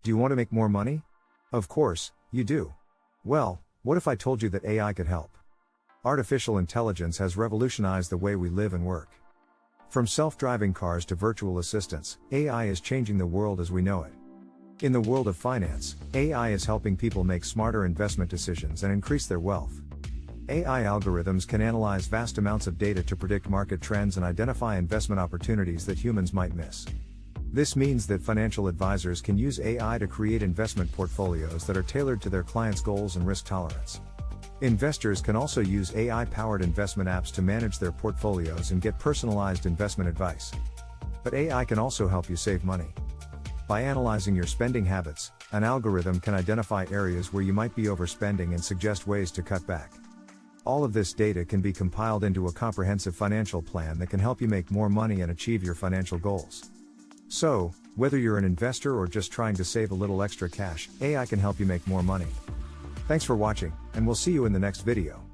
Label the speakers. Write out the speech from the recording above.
Speaker 1: Do you want to make more money? Of course, you do. Well, what if I told you that AI could help? Artificial intelligence has revolutionized the way we live and work. From self-driving cars to virtual assistants, AI is changing the world as we know it. In the world of finance, AI is helping people make smarter investment decisions and increase their wealth. AI algorithms can analyze vast amounts of data to predict market trends and identify investment opportunities that humans might miss. This means that financial advisors can use AI to create investment portfolios that are tailored to their clients' goals and risk tolerance. Investors can also use AI-powered investment apps to manage their portfolios and get personalized investment advice. But AI can also help you save money. By analyzing your spending habits, an algorithm can identify areas where you might be overspending and suggest ways to cut back. All of this data can be compiled into a comprehensive financial plan that can help you make more money and achieve your financial goals. So, whether you're an investor or just trying to save a little extra cash, AI can help you make more money. Thanks for watching, and we'll see you in the next video.